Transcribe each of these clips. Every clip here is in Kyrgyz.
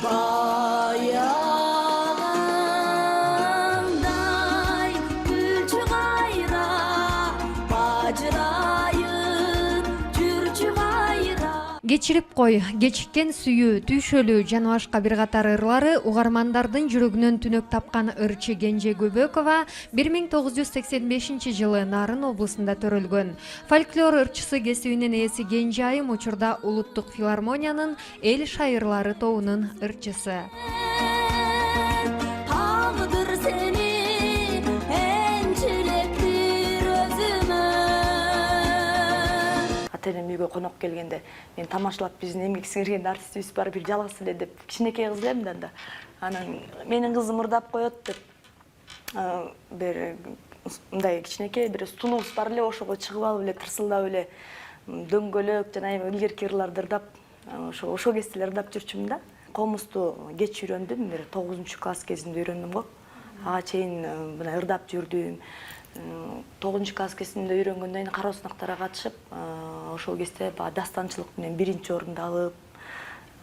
Баяғыңдай күлчі қайра, бажырайып жүрчі қайра. Кечирип кой, кечиккен сүйүү, түйшөлүү жана башка бир катар ырлары угармандардын жүрөгүнөн түнөк тапкан ырчы Кенже Көбөкова 1985-жылы Нарын облусунда төрөлгөн. Фольклор ырчысы кесибинин ээси Кенже айым учурда Улуттук филармониянын эл шайырлары тобунун ырчысы. Тағдыр сени энчилеттир өзүмө. Ата-энем үйгө конок келгенде мен тамашалап биздин эмгек сиңирген артистибиз бар бир жалгыз эле деп кичинекей кыз элем да. Анан менин кызым ырдап коет деп бир мындай кичинекей бир стулубуз бар эле, ошого чыгып алып эле тырсылдап эле дөңгөлөк жана илгерки ырларды ырдап ошо кезде эле ырдап жүрчүмүн да. Комузду кеч үйрөндүм, бир 9-класс кезинде үйрөндүм го. Ага чейин мына ырдап жүрдүм. 9-класс кезинде үйрөнгөндөн кийин кароо сынактарга катышып, ошол кезде дастанчылык менен 1-орунду алып,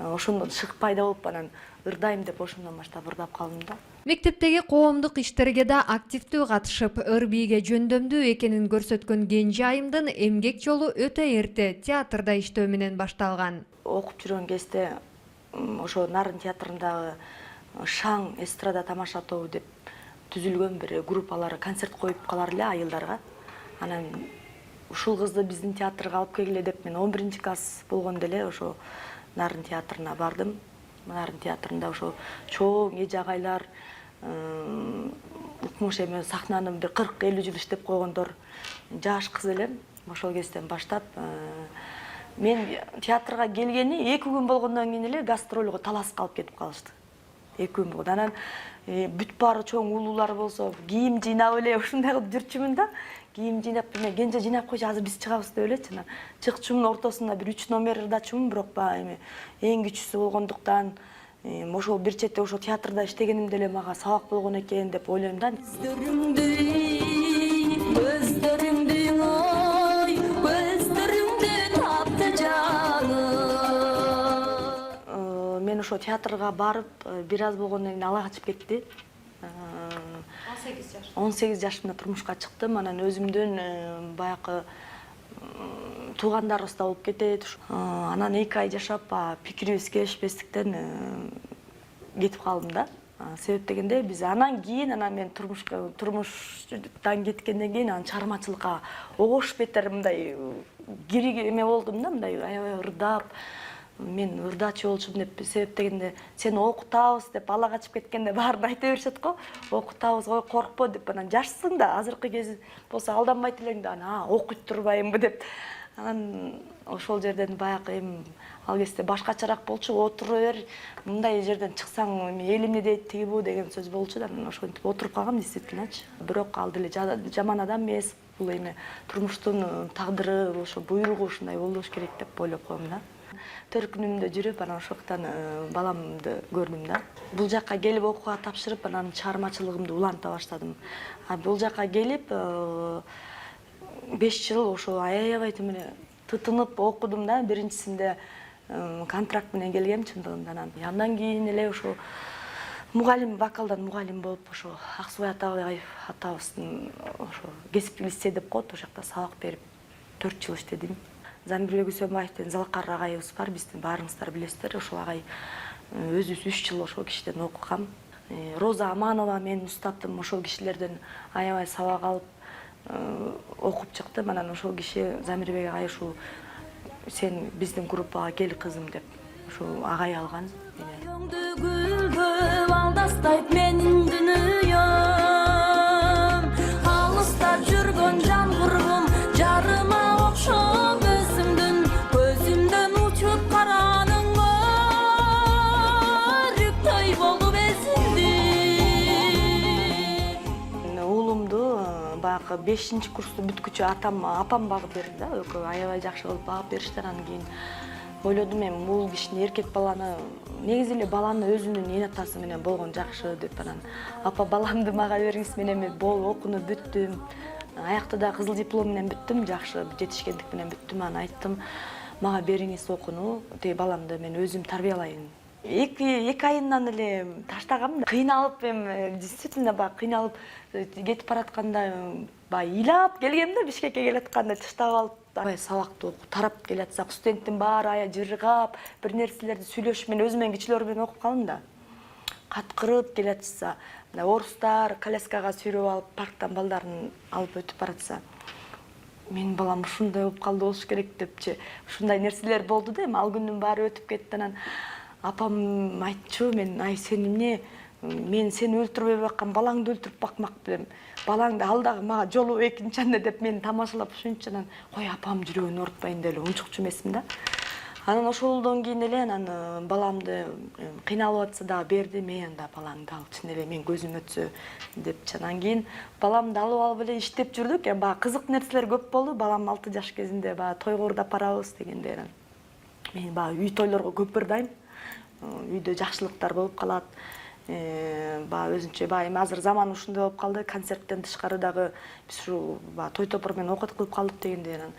ошондон шык пайда болуп, анан ырдайм деп ошондон баштап ырдап калдым да. Мектептеги коомдук иштерге да активдүү катышып, ыр бийге жөндөмдүү экенин көрсөткөн Кенже айымдын эмгек жолу өтө эрте театрда иштөө менен башталган. Окуп жүргөн кезде ошо Нарын театрындагы Шаң эстрада тамаша тобу деп түзүлгөн бир группалары концерт коюп калар эле айылдарга. Анан ушул кызды биздин театрга алып келгиле деп мен 11-класс болгондо эле ошо Нарын театрына бардым. Нарын театрында ошо чоң эже агайлар, укмуш эме сахнаны бир 40-50 жыл иштеп койгондор, жаш кыз элем. Ошол кезден баштап мен театрга келгени 2 күн болгондон кийин эле гастролго Таласка алып кетип калышты. 2 күн болгон. Анан бүт баары чоң улуулар болсо, кийим жыйнап эле ушундай кылып жүрчүмүн да. Кийим жыйнап эме Кенже жыйнап койчу, азыр биз чыгабыз деп элечи. Анан чыкчумун ортосунда бир 3 номер ырдачумун, бирок эми эң күчүсү болгондуктан ошол бир четте ошо театрда иштегеним деле мага сабак болгон экен деп ойлойм да. Көздөрүңдү ой, көздөрүңдү тапты жаным. Мен ошо театрга барып, бир аз болгондон кийин ала качып кетти. 18 жашымда турмушка чыктым. Анан өзүмдүн баякы туугандарыбыз да болуп кетет. Анан 2 ай жашап, пикирибиз келишпестиктен кетип калдым да. Себеп дегенде биз анан кийин мен турмуштан кеткенден кийин анан чыгармачылыкка огош бетер мындай кирик эме болдум да, мындай аябай ырдап. Мен ырдачы болчумун деп, себеп дегенде сени окутабыз деп ала качып кеткенде баарын айта беришет го. Окутабыз, ой коркпо деп. Анан жашсың да, азыркы кез болсо алданбайт элең да, окуйт турбаймынбы деп. Анан ошол жерден баякы эми ал кезде башкачараак болчу, отура бер, мындай жерден чыксаң эл эмне дейт тиги бу деген сөз болчу да. Мен ошентип отуруп калгам действительночу. Бирок ал деле жаман адам эмес. Бул эми турмуштун тагдыры, ошо буйругу ушундай болуш керек деп ойлоп коем да. Төркүнүмдө жүрүп, анан ошоктан баламды көрдүм да. Бул жакка келип окууга тапшырып, анан чыгармачылыгымды уланта баштадым. Бул жакка келип 5 жыл ошо аябай тытынып окудум да. Биринчисинде контракт менен келгем чындыгында. Андан кийин эле ошо мугалим, вокалдан мугалим болуп, ошо Аксубай атабыздын ошо кесиптик лицей деп коет, ошол жакта сабак берип 4 жыл иштедим. Замирбек Үсөнбаевдин Залкар агайыбыз бар, биздин баарыңыздар билесиздер. Ошол агай өзүбүз 3 жыл ошол кишиден окугам. Роза Аманова мен устаптым, ошол кишилерден аябай сабак алып окуп чыктым. Анан ошол киши Замирбек агай ушул сен биздин группага кел кызым деп ошол агай алган. Алдастайт менин дүйнөм, алыста жүргөн жан курбум, жарыма окшоп көзүмдөн учуп караныңга үрүктөй болуп эсиндим. Уулумду баягы 5-курсту бүткүчү апам багып берди да. Экөө аябай жакшы кылып багып беришти. Анан кийин ойлодум, эми бул кишини, эркек баланы, негизи эле баланы өзүнүн эн атасы менен болгон жакшы деп. Анан апа баламды мага бериңиз, мен эми окууну бүттүм. Аякта да кызыл диплом менен бүттүм, жакшы жетишкендик менен бүттүм. Анан айттым, мага бериңиз окууну, тиги баламды мен өзүм тарбиялайын эки айынан эле таштагам да. Кыйналып эми действительно баягы кыйналып кетип баратканда баягы ыйлап келгем да, Бишкекке келатканда таштап алып аябай сабакты тарап келатсак студенттин баары аябай жыргап бир нерселерди сүйлөшүп, мен өзүм менен кичилер менен окуп калдым да. Каткырып келатса, мына орустар коляскага сүйрөп алып парктан балдарын алып өтүп баратса, менин балам ушундай болуп калды болуш керек депчи, ушундай нерселер болду да. Эми ал күндүн баары өтүп кетти, анан апам айтчу, мен ай сен эмне, мен сени өлтүрбөй баккан балаңды өлтүрүп бакмак белем, балаңды ал дагы мага жолу экинчи анда деп мени тамашалап ушунчу, анан кой апам жүрөгүн оорутпайын деп эле унчукчу эмесмин да. Анан ошолдон кийин эле анан баламды кыйналып атса дагы берди, мен анда балаңды ал чын эле мен көзүм өтсө депчи. Анан кийин баламды алып алып эле иштеп жүрдүк. Эми баягы кызык нерселер көп болду. Балам 6 жаш кезинде баягы тойго уурдап барабыз дегенде, мен баягы үй тойлорго көп бардайм. Үйдө жакшылыктар болуп калат. Баягы өзүнчө баягы эми азыр заман ушундай болуп калды. Концерттен тышкары дагы биз ушу баягы той топур менен окат кылып калдык дегенде,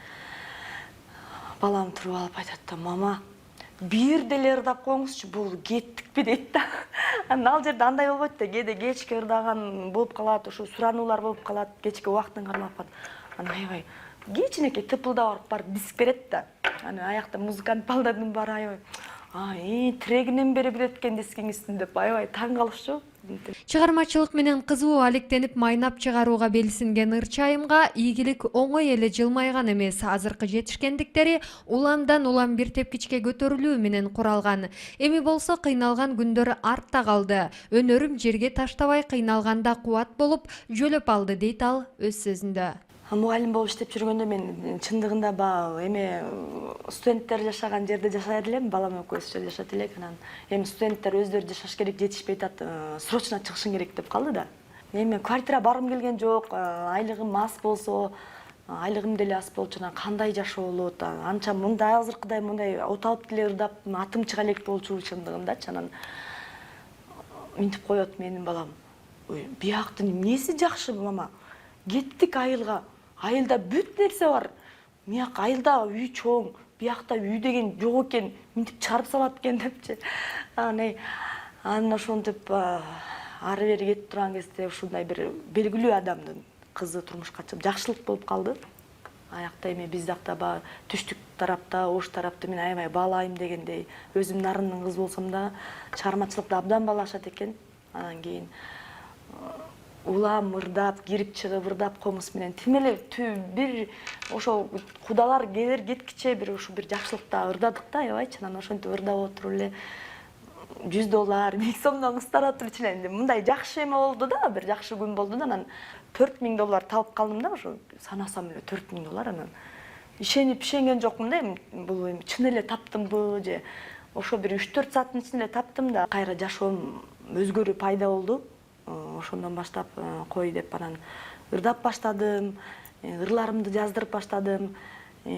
балам туруп алып айтат да, мама, бир деле ырдап коюңузчу, бул кеттикпи дейт да. Анан ал жерде андай болбойт да, кээде кечке ырдаган болуп калат, ошо сурануулар болуп калат, кечке убактын кармап калат. Анан аябай кичинекей тыпылдап барып диск берет да. Анан аякта музыкант балдардын баары аябай тирегинен бери билет экен дискиңиздин деп аябай таң калышчу. Чыгармачылык менен кызуу алектенип майнап чыгарууга белсинген Ырчайымга ийгилик оңой эле жылмайган эмес. Азыркы жетишкендиктери уламдан улам бир тепкичке көтөрүлүү менен куралган. Эми болсо кыйналган күндөр артта калды. Өнөрүм жерге таштабай кыйналганда кубат болуп жөлөп алды дейт ал өз сөзүндө. Мугалим болуп иштеп жүргөндө мен чындыгында баягы эми студенттер жашаган жерде жашайт элем, балам экөөбүз жашайт элек. Анан эми студенттер өздөрү жашаш керек, жетишпей атат, срочно чыгышың керек деп калды да. Эми квартира баргым келген жок, айлыгым аз болсо, айлыгым деле аз болчу, анан кандай жашоо болот? Анча мындай азыркыдай мындай от алып деле ырдап, атым чыга элек болчу чындыгындачы. Анан минтип коет менин балам. Ой, бияктын эмнеси жакшы мама? Кеттик айылга. Айылда бүт нерсе бар. Мияк айылда үй чоң, биякта үй деген жок экен, минтип чыгарып салат экен депчи. Анан ошентип ары бери кетип турган кезде ушундай бир белгилүү адамдын кызы турмушка чыгып жакшылык болуп калды. Аякта эми биз жакта баягы түштүк тарапта, ош тарапты мен аябай баалайм дегендей, өзүм нарындын кызы болсом да чыгармачылыкты абдан баалашат экен. Анан кийин улам ырдап, кирип чыгып ырдап комуз менен тим эле бир ошо кудалар келер кеткиче бир ушу бир жакшылыкта ырдадык да, аябайчы. Анан ошентип ырдап отуруп эле $100, $1000 сомдон кыстарып отуруп эле мындай жакшы эме болду да, бир жакшы күн болду да. Анан $4000 табып калдым да, ошо санасам эле $4000. Анан ишенген жокмун да, бул эми чын эле таптымбы же ошо бир 3-4 сааттын ичинде таптым да. Кайра жашоом өзгөрүү пайда болду. Ошондон баштап кой деп анан ырдап баштадым, ырларымды жаздырып баштадым,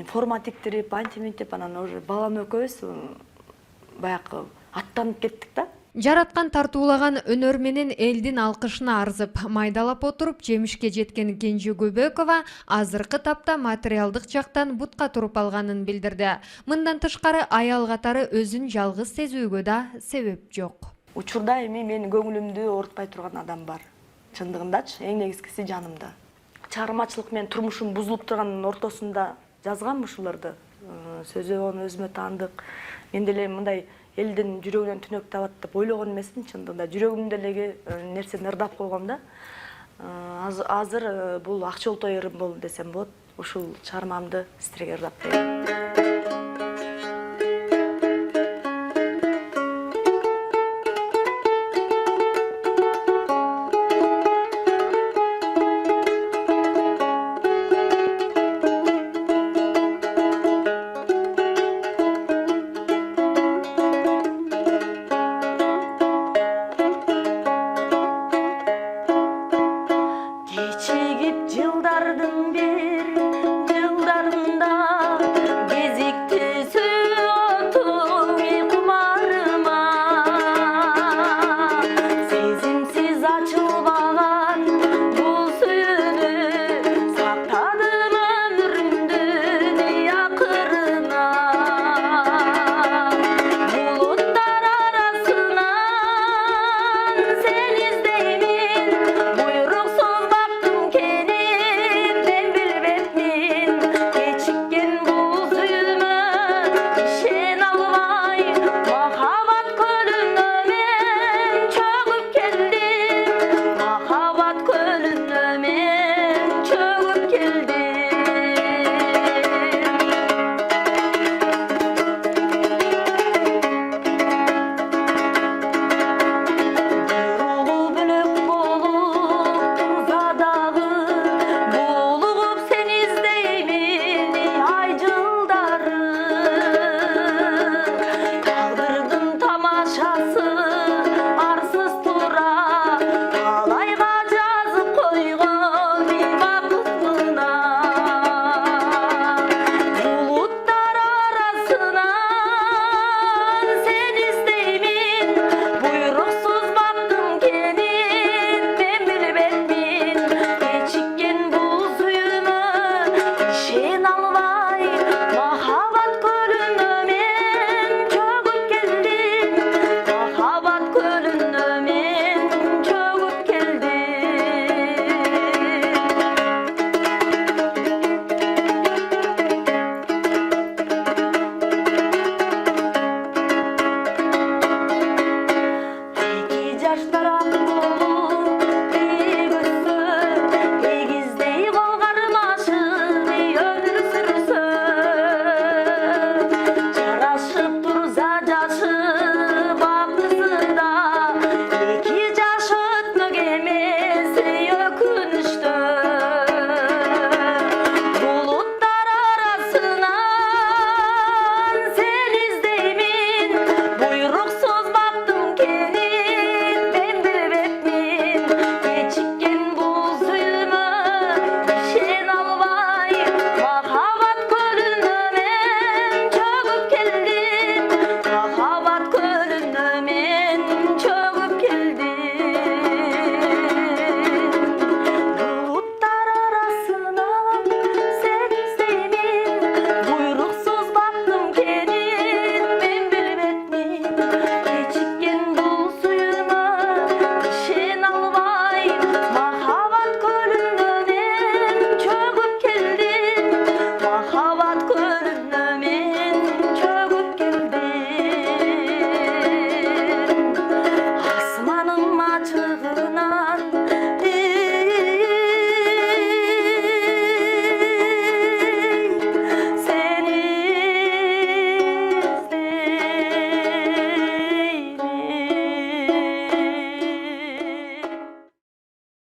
форма тиктирип, антиминтип, анан уже балам экөөбүз баягы аттанып кеттик да. Жараткан тартуулаган өнөр менен элдин алкышына арзып, майдалап отуруп жемишке жеткен Кенже Көбөкова азыркы тапта материалдык жактан бутка туруп алганын билдирди. Мындан тышкары аял катары өзүн жалгыз сезүүгө да себеп жок. Учурда эми менин көңүлүмдү оорутпай турган адам бар. Чындыгындачы, эң негизгиси жанымда. Чыгармачылык менен турмушум бузулуп турганын ортосунда жазгам ушуларды. Сөзүн өзүмө таандык. Мен деле мындай элдин жүрөгүнөн түнөк табат деп ойлогон эмесмин. Чындыгында жүрөгүмдө эле нерсени ырдап койгом да. Азыр бул Ак Жол той ырым болду десем болот. Ушул чыгармамды сиздерге ырдап коем.